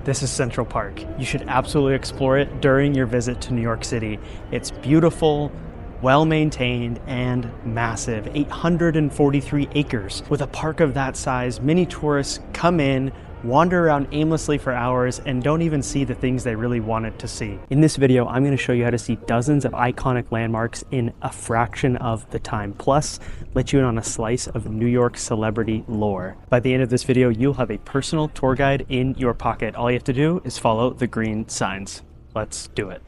This is Central Park. You should absolutely explore it during your visit to New York City. It's beautiful, well-maintained, and massive, 843 acres. With a park of that size, many tourists come in, wander around aimlessly for hours, and don't even see the things they really wanted to see. In this video, I'm going to show you how to see dozens of iconic landmarks in a fraction of the time, plus let you in on a slice of New York celebrity lore. By the end of this video, you'll have a personal tour guide in your pocket. All you have to do is follow the green signs. Let's do it.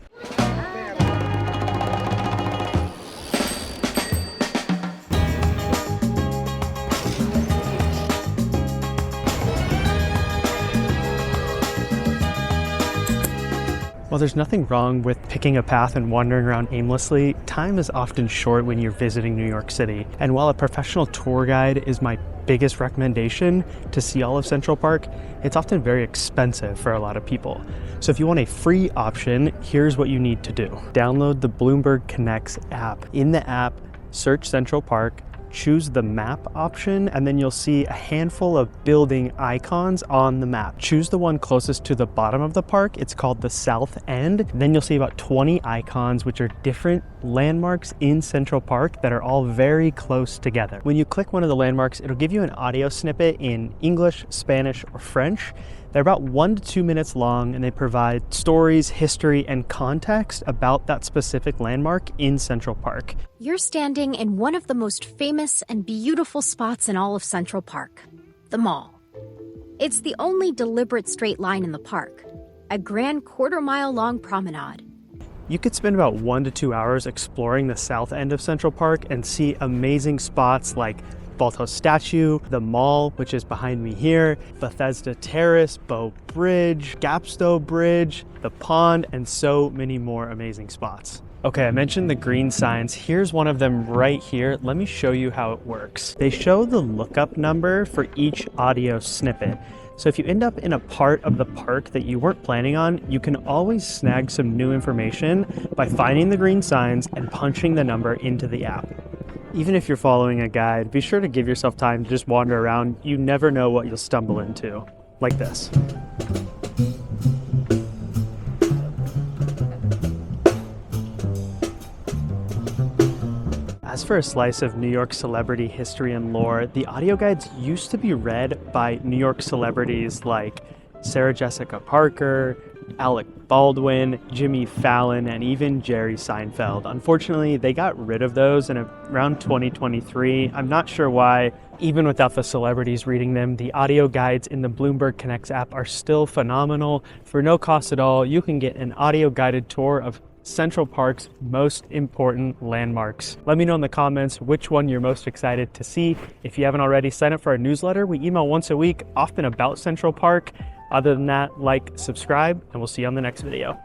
While there's nothing wrong with picking a path and wandering around aimlessly, time is often short when you're visiting New York City. And while a professional tour guide is my biggest recommendation to see all of Central Park, it's often very expensive for a lot of people. So if you want a free option, here's what you need to do. Download the Bloomberg Connects app. In the app, search Central Park, choose the map option, and then you'll see a handful of building icons on the map. Choose the one closest to the bottom of the park. It's called the South End. Then you'll see about 20 icons, which are different landmarks in Central Park that are all very close together. When you click one of the landmarks, it'll give you an audio snippet in English, Spanish, or French. They're about 1 to 2 minutes long, and they provide stories, history, and context about that specific landmark in Central Park. You're standing in one of the most famous and beautiful spots in all of Central Park, the Mall. It's the only deliberate straight line in the park, a grand quarter-mile-long promenade. You could spend about 1 to 2 hours exploring the south end of Central Park and see amazing spots like Balto's statue, the mall, which is behind me here, Bethesda Terrace, Bow Bridge, Gapstow Bridge, the pond, and so many more amazing spots. Okay, I mentioned the green signs. Here's one of them right here. Let me show you how it works. They show the lookup number for each audio snippet. So if you end up in a part of the park that you weren't planning on, you can always snag some new information by finding the green signs and punching the number into the app. Even if you're following a guide, be sure to give yourself time to just wander around. You never know what you'll stumble into, like this. As for a slice of New York celebrity history and lore, the audio guides used to be read by New York celebrities like Sarah Jessica Parker, Alec Baldwin, Jimmy Fallon, and even Jerry Seinfeld. Unfortunately, they got rid of those in around 2023. I'm not sure why. Even without the celebrities reading them, the audio guides in the Bloomberg Connects app are still phenomenal. For no cost at all, you can get an audio guided tour of Central Park's most important landmarks. Let me know in the comments which one you're most excited to see. If you haven't already, sign up for our newsletter. We email once a week, often about Central Park. Other than that, like, subscribe, and we'll see you on the next video.